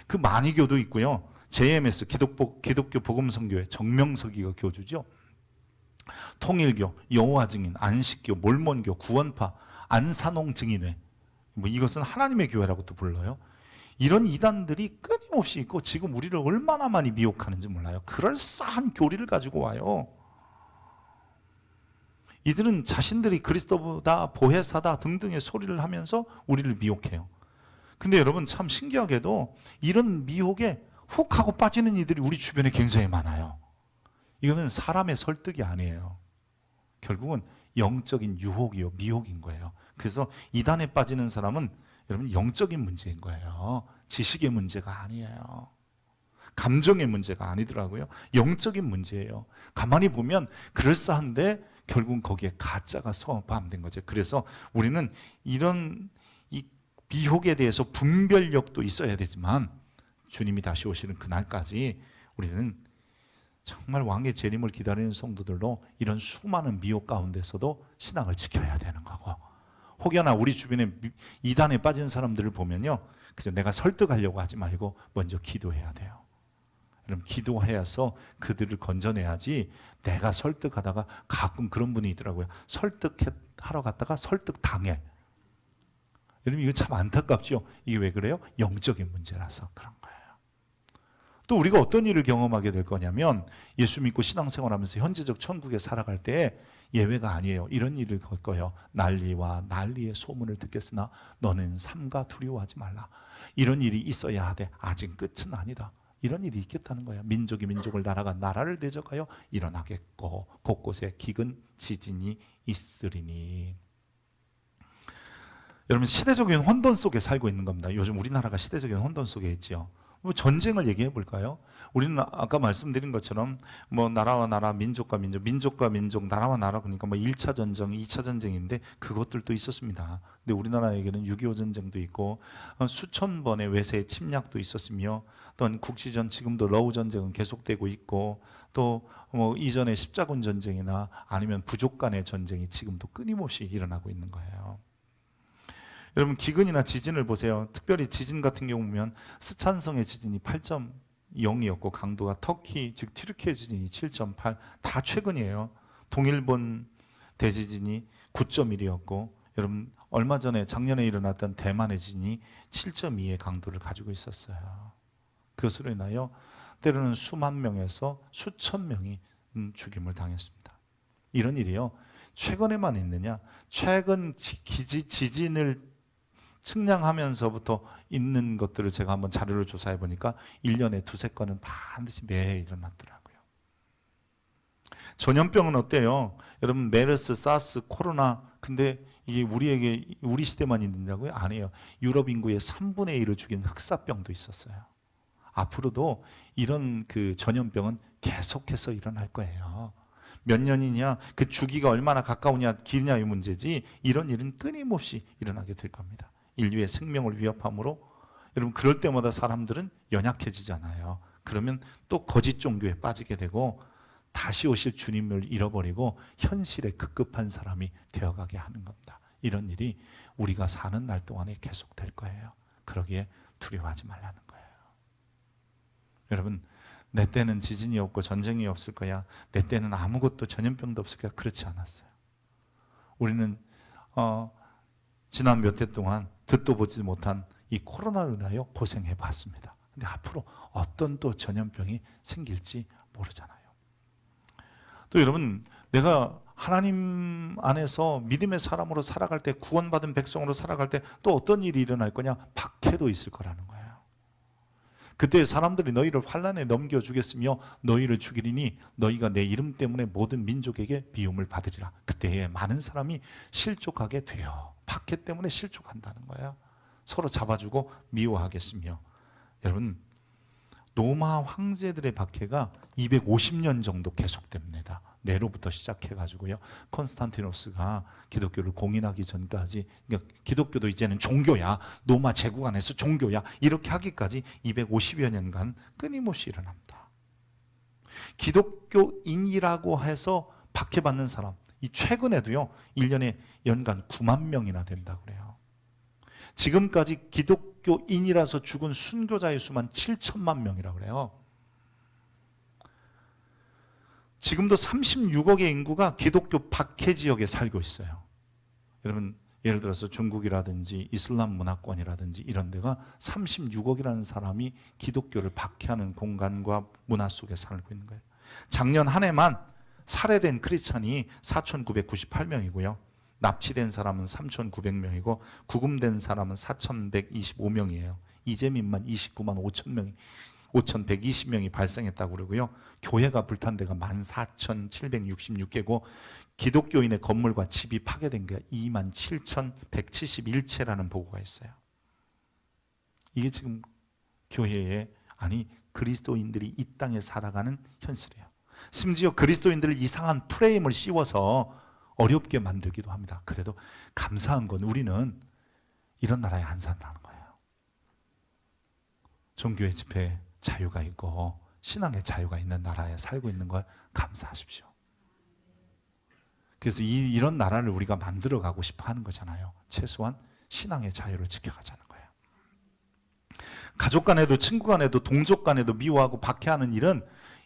그 마니교도 있고요, JMS 기독교 복음선교회 정명석이가 교주죠. 통일교, 여호와 증인, 안식교, 몰몬교, 구원파, 안산홍 증인회, 뭐 이것은 하나님의 교회라고도 불러요. 이런 이단들이 끊임없이 있고 지금 우리를 얼마나 많이 미혹하는지 몰라요. 그럴싸한 교리를 가지고 와요. 이들은 자신들이 그리스도보다 보혜사다 등등의 소리를 하면서 우리를 미혹해요. 근데 여러분, 참 신기하게도 이런 미혹에 훅 하고 빠지는 이들이 우리 주변에 굉장히 많아요. 이거는 사람의 설득이 아니에요. 결국은 영적인 유혹이요, 미혹인 거예요. 그래서 이단에 빠지는 사람은 여러분 영적인 문제인 거예요. 지식의 문제가 아니에요. 감정의 문제가 아니더라고요. 영적인 문제예요. 가만히 보면 그럴싸한데 결국은 거기에 가짜가 소함된 거죠. 그래서 우리는 이런 이 미혹에 대해서 분별력도 있어야 되지만, 주님이 다시 오시는 그날까지 우리는 정말 왕의 재림을 기다리는 성도들로 이런 수많은 미혹 가운데서도 신앙을 지켜야 되는 거고, 혹여나 우리 주변에 이단에 빠진 사람들을 보면요, 그래서 내가 설득하려고 하지 말고 먼저 기도해야 돼요. 그럼 기도해서 그들을 건져내야지, 내가 설득하다가, 가끔 그런 분이 있더라고요. 설득하러 갔다가 설득당해. 여러분, 이거 참 안타깝죠. 이게 왜 그래요? 영적인 문제라서 그런 거예요. 또 우리가 어떤 일을 경험하게 될 거냐면, 예수 믿고 신앙생활하면서 현재적 천국에 살아갈 때 예외가 아니에요. 이런 일을 겪을 거예요. 난리와 난리의 소문을 듣겠으나 너는 삼가 두려워하지 말라. 이런 일이 있어야 하되 아직 끝은 아니다. 이런 일이 있겠다는 거예요. 민족이 민족을, 나라가 나라를 대적하여 일어나겠고 곳곳에 기근 지진이 있으리니. 여러분, 시대적인 혼돈 속에 살고 있는 겁니다. 요즘 우리나라가 시대적인 혼돈 속에 있지요. 전쟁을 얘기해 볼까요? 우리는 아까 말씀드린 것처럼 뭐 나라와 나라, 민족과 민족, 민족과 민족, 나라와 나라, 그러니까 뭐 1차 전쟁, 2차 전쟁인데 그것들도 있었습니다. 근데 우리나라에게는 6.25 전쟁도 있고 수천 번의 외세 침략도 있었으며, 또한 국시전 지금도 러우 전쟁은 계속되고 있고, 또 뭐 이전에 십자군 전쟁이나 아니면 부족 간의 전쟁이 지금도 끊임없이 일어나고 있는 거예요. 여러분, 기근이나 지진을 보세요. 특별히 지진 같은 경우 보면 스촨성의 지진이 8.0이었고 강도가 터키 즉 튀르키예 지진이 7.8, 다 최근이에요. 동일본 대지진이 9.1이었고, 여러분 얼마 전에 작년에 일어났던 대만의 지진이 7.2의 강도를 가지고 있었어요. 그것으로 인하여 때로는 수만 명에서 수천 명이 죽임을 당했습니다. 이런 일이요, 최근에만 있느냐? 최근 지진을 측량하면서부터 있는 것들을 제가 한번 자료를 조사해 보니까 1년에 2-3건은 반드시 매해 일어났더라고요. 전염병은 어때요? 여러분, 메르스, 사스, 코로나, 근데 이게 우리 시대만 있는다고요? 아니에요. 유럽 인구의 3분의 1을 죽인 흑사병도 있었어요. 앞으로도 이런 그 전염병은 계속해서 일어날 거예요. 몇 년이냐, 그 주기가 얼마나 가까우냐, 기냐의 문제지, 이런 일은 끊임없이 일어나게 될 겁니다. 인류의 생명을 위협함으로, 여러분 그럴 때마다 사람들은 연약해지잖아요. 그러면 또 거짓 종교에 빠지게 되고 다시 오실 주님을 잃어버리고 현실에 급급한 사람이 되어가게 하는 겁니다. 이런 일이 우리가 사는 날 동안에 계속될 거예요. 그러기에 두려워하지 말라는 거예요. 여러분, 내 때는 지진이 없고 전쟁이 없을 거야, 내 때는 아무것도 전염병도 없을 거야, 그렇지 않았어요. 우리는 지난 몇 해 동안 듣도 보지 못한 이 코로나로 인하여 고생해 봤습니다. 근데 앞으로 어떤 또 전염병이 생길지 모르잖아요. 또 여러분, 내가 하나님 안에서 믿음의 사람으로 살아갈 때, 구원받은 백성으로 살아갈 때 또 어떤 일이 일어날 거냐? 박해도 있을 거라는 거예요. 그때 사람들이 너희를 환난에 넘겨주겠으며 너희를 죽이리니 너희가 내 이름 때문에 모든 민족에게 미움을 받으리라. 그때에 많은 사람이 실족하게 돼요. 박해 때문에 실족한다는 거예요. 서로 잡아주고 미워하겠으며. 여러분, 로마 황제들의 박해가 250년 정도 계속됩니다. 네로부터 시작해가지고요. 콘스탄티노스가 기독교를 공인하기 전까지, 그러니까 기독교도 이제는 종교야, 로마 제국 안에서 종교야, 이렇게 하기까지 250여 년간 끊임없이 일어납니다. 기독교인이라고 해서 박해받는 사람, 이 최근에도요 1년에 연간 9만 명이나 된다고 그래요. 지금까지 기독교인이라서 죽은 순교자의 수만 7천만 명이라고 그래요. 지금도 36억의 인구가 기독교 박해 지역에 살고 있어요. 여러분, 예를 들어서 중국이라든지 이슬람 문화권이라든지 이런 데가 36억이라는 사람이 기독교를 박해하는 공간과 문화 속에 살고 있는 거예요. 작년 한 해만 살해된 크리스찬이 4,998명이고요. 납치된 사람은 3,900명이고 구금된 사람은 4,125명이에요. 이재민만 29만 5천 명이 5,120명이 발생했다고 그러고요. 교회가 불탄 데가 14,766개고 기독교인의 건물과 집이 파괴된 게 27,171채라는 보고가 있어요. 이게 지금 교회에, 아니 그리스도인들이 이 땅에 살아가는 현실이에요. 심지어 그리스도인들을 이상한 프레임을 씌워서 어렵게 만들기도 합니다. 그래도 감사한 건 우리는 이런 나라에 안 산다는 거예요. 종교의 집회에 자유가 있고 신앙의 자유가 있는 나라에 살고 있는 걸 감사하십시오. 그래서 이런 나라를 우리가 만들어가고 싶어 하는 거잖아요. 최소한 신앙의 자유를 지켜가자는 거예요. 가족 간에도 친구 간에도 동족 간에도 미워하고 박해하는 일은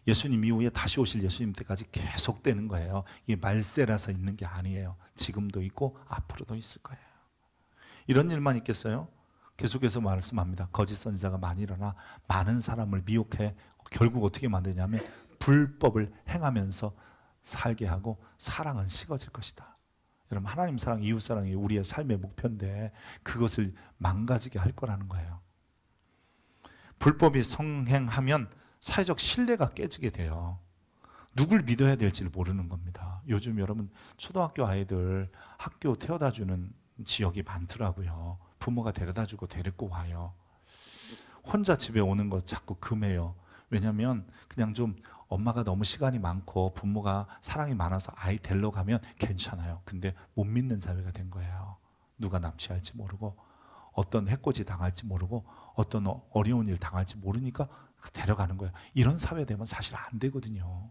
예수님 이후에 다시 오실 예수님 때까지 계속되는 거예요. 이게 말세라서 있는 게 아니에요. 지금도 있고 앞으로도 있을 거예요. 이런 일만 있겠어요? 계속해서 말씀합니다. 거짓 선지자가 많이 일어나 많은 사람을 미혹해 결국 어떻게 만드냐면 불법을 행하면서 살게 하고 사랑은 식어질 것이다. 여러분, 하나님 사랑, 이웃 사랑이 우리의 삶의 목표인데 그것을 망가지게 할 거라는 거예요. 불법이 성행하면 사회적 신뢰가 깨지게 돼요. 누굴 믿어야 될지를 모르는 겁니다. 요즘 여러분 초등학교 아이들 학교 태워다 주는 지역이 많더라고요. 부모가 데려다 주고 데리고 와요. 혼자 집에 오는 거 자꾸 금해요. 왜냐하면 그냥 좀 엄마가 너무 시간이 많고 부모가 사랑이 많아서 아이 데리러 가면 괜찮아요. 근데 못 믿는 사회가 된 거예요. 누가 납치할지 모르고 어떤 해코지 당할지 모르고 어떤 어려운 일 당할지 모르니까 데려가는 거예요. 이런 사회 되면 사실 안 되거든요.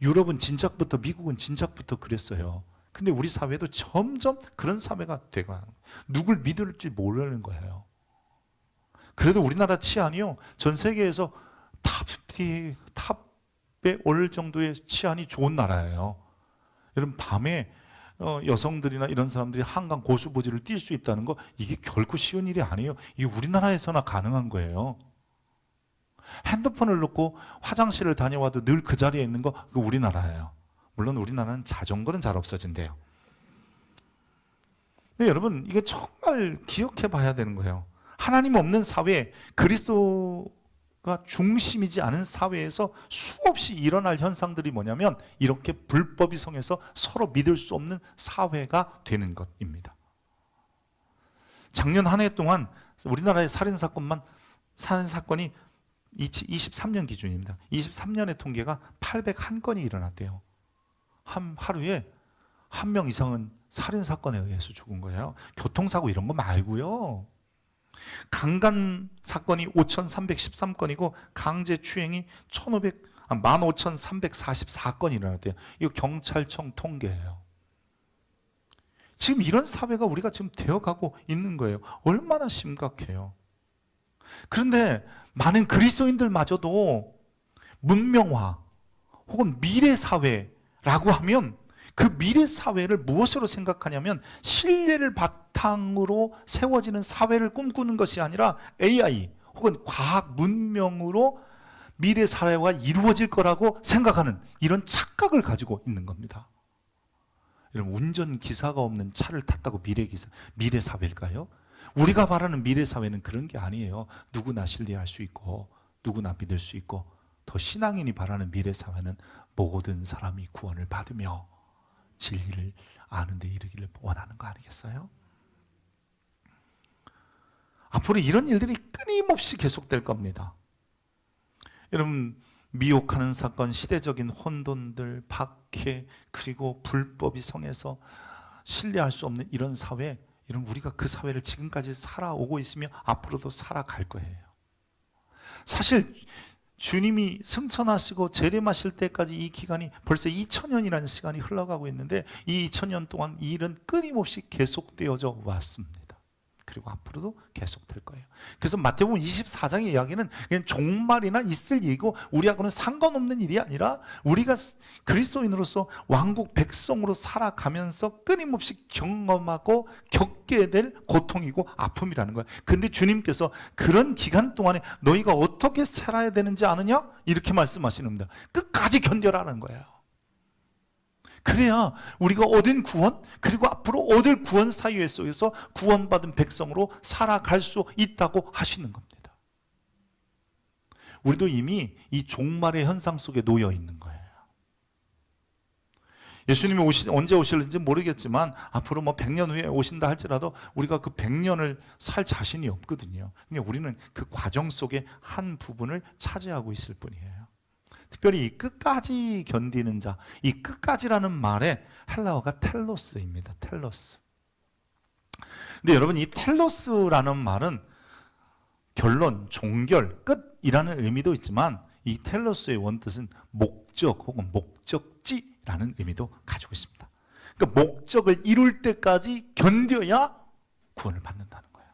유럽은 진작부터, 미국은 진작부터 그랬어요. 근데 우리 사회도 점점 그런 사회가 되고 누굴 믿을지 모르는 거예요. 그래도 우리나라 치안이요, 전 세계에서 탑에 올 정도의 치안이 좋은 나라예요. 여러분, 밤에 여성들이나 이런 사람들이 한강 고수부지를 뛸 수 있다는 거, 이게 결코 쉬운 일이 아니에요. 이게 우리나라에서나 가능한 거예요. 핸드폰을 놓고 화장실을 다녀와도 늘 그 자리에 있는 거, 그거 우리나라예요. 물론 우리나라는 자전거는 잘 없어진대요. 근데 여러분, 이거 정말 기억해 봐야 되는 거예요. 하나님 없는 사회, 그리스도가 중심이지 않은 사회에서 수없이 일어날 현상들이 뭐냐면 이렇게 불법이 성해서 서로 믿을 수 없는 사회가 되는 것입니다. 작년 한 해 동안 우리나라의 살인사건이 23년 기준입니다. 23년의 통계가 801건이 일어났대요. 하루에 한 명 이상은 살인사건에 의해서 죽은 거예요. 교통사고 이런 거 말고요. 강간 사건이 5,313건이고 강제추행이 15,344건이 일어났대요. 이거 경찰청 통계예요. 지금 이런 사회가 우리가 지금 되어가고 있는 거예요. 얼마나 심각해요. 그런데 많은 그리스도인들마저도 문명화 혹은 미래사회라고 하면 그 미래사회를 무엇으로 생각하냐면 신뢰를 바탕으로 세워지는 사회를 꿈꾸는 것이 아니라 AI 혹은 과학 문명으로 미래사회가 이루어질 거라고 생각하는 이런 착각을 가지고 있는 겁니다. 여러분, 운전기사가 없는 차를 탔다고 미래사회일까요? 우리가 바라는 미래사회는 그런 게 아니에요. 누구나 신뢰할 수 있고 누구나 믿을 수 있고, 더 신앙인이 바라는 미래사회는 모든 사람이 구원을 받으며 진리를 아는 데 이르기를 원하는 거 아니겠어요? 앞으로 이런 일들이 끊임없이 계속될 겁니다. 여러분, 미혹하는 사건, 시대적인 혼돈들, 박해, 그리고 불법이 성해서 신뢰할 수 없는 이런 사회, 이런 우리가 그 사회를 지금까지 살아오고 있으며 앞으로도 살아갈 거예요. 사실 주님이 승천하시고 재림하실 때까지 이 기간이 벌써 2000년이라는 시간이 흘러가고 있는데, 이 2000년 동안 이 일은 끊임없이 계속되어져 왔습니다. 그리고 앞으로도 계속될 거예요. 그래서 마태복음 24장의 이야기는 그냥 종말이나 있을 일이고 우리하고는 상관없는 일이 아니라 우리가 그리스도인으로서 왕국 백성으로 살아가면서 끊임없이 경험하고 겪게 될 고통이고 아픔이라는 거예요. 근데 주님께서 그런 기간 동안에 너희가 어떻게 살아야 되는지 아느냐? 이렇게 말씀하시는 겁니다. 끝까지 견뎌라는 거예요. 그래야 우리가 얻은 구원, 그리고 앞으로 얻을 구원 사유 속에서 구원받은 백성으로 살아갈 수 있다고 하시는 겁니다. 우리도 이미 이 종말의 현상 속에 놓여 있는 거예요. 예수님이 언제 오실지 모르겠지만 앞으로 100년 후에 오신다 할지라도 우리가 그 100년을 살 자신이 없거든요. 그러니까 우리는 그 과정 속에 한 부분을 차지하고 있을 뿐이에요. 특별히 이 끝까지 견디는 자, 이 끝까지라는 말의 헬라어가 텔로스입니다. 텔로스. 근데 여러분, 이 텔로스라는 말은 결론, 종결, 끝이라는 의미도 있지만 이 텔로스의 원뜻은 목적 혹은 목적지라는 의미도 가지고 있습니다. 그러니까 목적을 이룰 때까지 견뎌야 구원을 받는다는 거예요.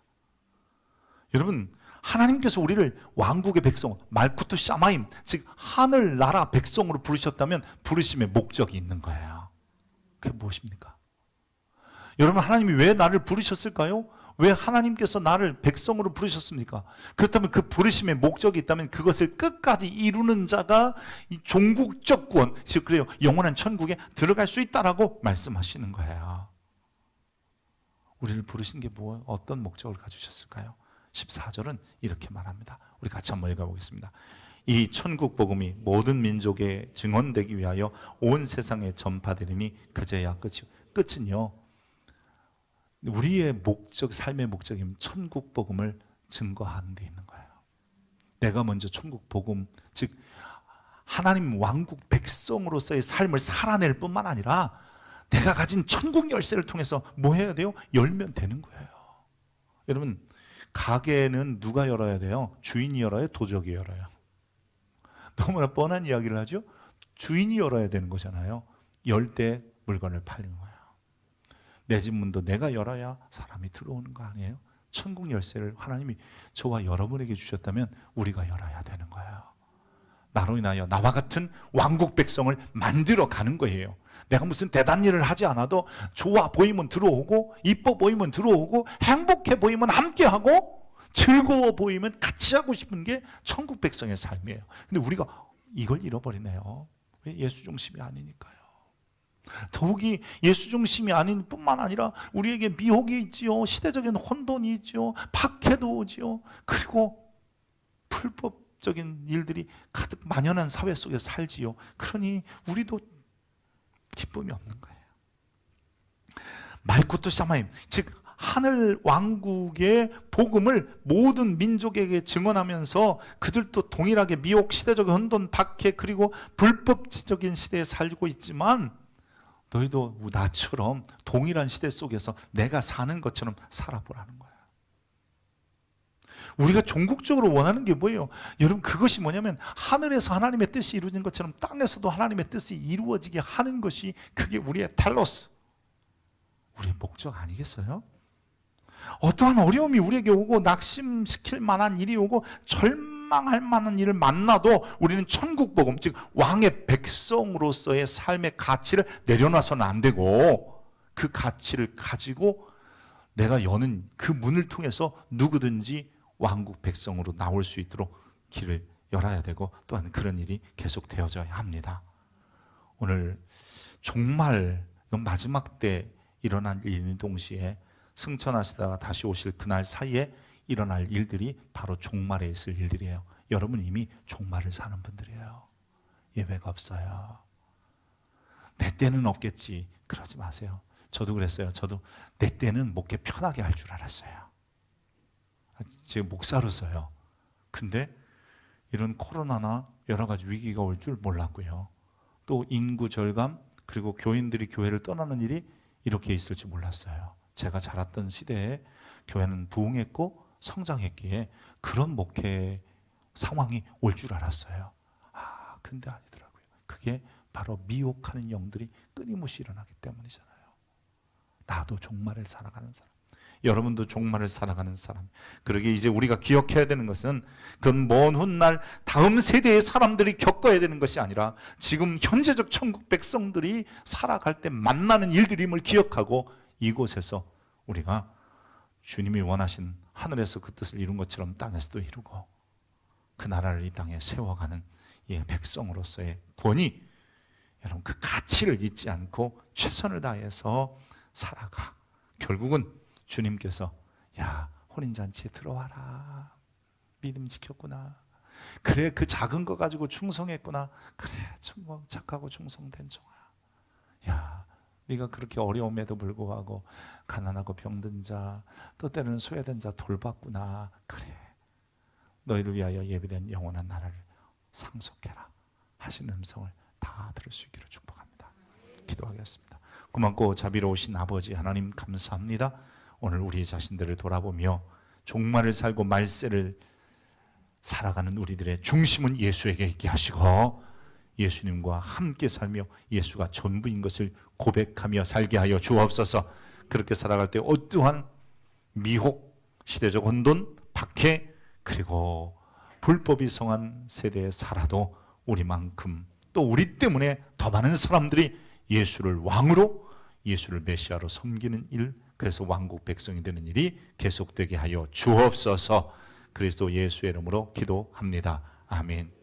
여러분, 하나님께서 우리를 왕국의 백성, 말쿠트 샤마임, 즉 하늘 나라 백성으로 부르셨다면 부르심의 목적이 있는 거예요. 그게 무엇입니까? 여러분, 하나님이 왜 나를 부르셨을까요? 왜 하나님께서 나를 백성으로 부르셨습니까? 그렇다면 그 부르심의 목적이 있다면 그것을 끝까지 이루는 자가 이 종국적 구원, 즉 그래요, 영원한 천국에 들어갈 수 있다라고 말씀하시는 거예요. 우리를 부르신 게 어떤 목적을 가지셨을까요? 14절은 이렇게 말합니다. 우리 같이 한번 읽어보겠습니다. 이 천국 복음이 모든 민족에 증언되기 위하여 온 세상에 전파되리니 그제야 끝은요, 우리의 목적, 삶의 목적인 천국 복음을 증거하는 데 있는 거예요. 내가 먼저 천국 복음, 즉 하나님 왕국 백성으로서의 삶을 살아낼 뿐만 아니라 내가 가진 천국 열쇠를 통해서 뭐 해야 돼요? 열면 되는 거예요. 여러분, 가게는 누가 열어야 돼요? 주인이 열어요? 도적이 열어요? 너무나 뻔한 이야기를 하죠? 주인이 열어야 되는 거잖아요. 열 때 물건을 팔리는 거예요. 내 집 문도 내가 열어야 사람이 들어오는 거 아니에요? 천국 열쇠를 하나님이 저와 여러분에게 주셨다면 우리가 열어야 되는 거예요. 나로 인하여 나와 같은 왕국 백성을 만들어 가는 거예요. 내가 무슨 대단한 일을 하지 않아도 좋아 보이면 들어오고, 이뻐 보이면 들어오고, 행복해 보이면 함께하고, 즐거워 보이면 같이 하고 싶은 게 천국 백성의 삶이에요. 근데 우리가 이걸 잃어버리네요. 왜? 예수 중심이 아니니까요. 더욱이 예수 중심이 아닌 뿐만 아니라 우리에게 미혹이 있지요, 시대적인 혼돈이 있지요, 박해도 오지요, 그리고 불법적인 일들이 가득 만연한 사회 속에 살지요. 그러니 우리도 기쁨이 없는 거예요. 말쿠트 샤마임, 즉 하늘 왕국의 복음을 모든 민족에게 증언하면서 그들도 동일하게 미혹, 시대적 혼돈, 박해, 그리고 불법적인 시대에 살고 있지만 너희도 나처럼 동일한 시대 속에서 내가 사는 것처럼 살아보라는 거예요. 우리가 종국적으로 원하는 게 뭐예요? 여러분, 그것이 뭐냐면 하늘에서 하나님의 뜻이 이루어진 것처럼 땅에서도 하나님의 뜻이 이루어지게 하는 것이, 그게 우리의 텔로스, 우리의 목적 아니겠어요? 어떠한 어려움이 우리에게 오고 낙심시킬 만한 일이 오고 절망할 만한 일을 만나도 우리는 천국 복음, 즉 왕의 백성으로서의 삶의 가치를 내려놔서는 안 되고, 그 가치를 가지고 내가 여는 그 문을 통해서 누구든지 왕국 백성으로 나올 수 있도록 길을 열어야 되고, 또한 그런 일이 계속 되어져야 합니다. 오늘 종말, 마지막 때 일어난 일인 동시에 승천하시다가 다시 오실 그날 사이에 일어날 일들이 바로 종말에 있을 일들이에요. 여러분 이미 종말을 사는 분들이에요. 예외가 없어요. 내 때는 없겠지, 그러지 마세요. 저도 그랬어요. 저도 내 때는 목회 편하게 할 줄 알았어요. 제가 목사로서요. 근데 이런 코로나나 여러 가지 위기가 올 줄 몰랐고요. 또 인구 절감, 그리고 교인들이 교회를 떠나는 일이 이렇게 있을 줄 몰랐어요. 제가 자랐던 시대에 교회는 부흥했고 성장했기에 그런 목회 상황이 올 줄 알았어요. 근데 아니더라고요. 그게 바로 미혹하는 영들이 끊임없이 일어나기 때문이잖아요. 나도 종말을 살아가는 사람, 여러분도 종말을 살아가는 사람. 그러기에 이제 우리가 기억해야 되는 것은 그 먼 훗날 다음 세대의 사람들이 겪어야 되는 것이 아니라 지금 현재적 천국 백성들이 살아갈 때 만나는 일들임을 기억하고 이곳에서 우리가 주님이 원하신 하늘에서 그 뜻을 이룬 것처럼 땅에서도 이루고 그 나라를 이 땅에 세워가는 백성으로서의 권위, 여러분 그 가치를 잊지 않고 최선을 다해서 살아가. 결국은 주님께서 야, 혼인잔치에 들어와라, 믿음 지켰구나, 그래 그 작은 거 가지고 충성했구나, 그래 뭐 착하고 충성된 종아, 야 네가 그렇게 어려움에도 불구하고 가난하고 병든 자, 또 때로는 소외된 자 돌봤구나, 그래 너희를 위하여 예비된 영원한 나라를 상속해라 하시는 음성을 다 들을 수 있기를 축복합니다. 기도하겠습니다. 고맙고 자비로우신 아버지 하나님 감사합니다. 오늘 우리 자신들을 돌아보며 종말을 살고 말세를 살아가는 우리들의 중심은 예수에게 있게 하시고 예수님과 함께 살며 예수가 전부인 것을 고백하며 살게 하여 주옵소서. 그렇게 살아갈 때 어떠한 미혹, 시대적 혼돈, 박해, 그리고 불법이 성한 세대에 살아도 우리만큼 또 우리 때문에 더 많은 사람들이 예수를 왕으로, 예수를 메시아로 섬기는 일, 그래서 왕국 백성이 되는 일이 계속되게 하여 주옵소서. 그리스도 예수의 이름으로 기도합니다. 아멘.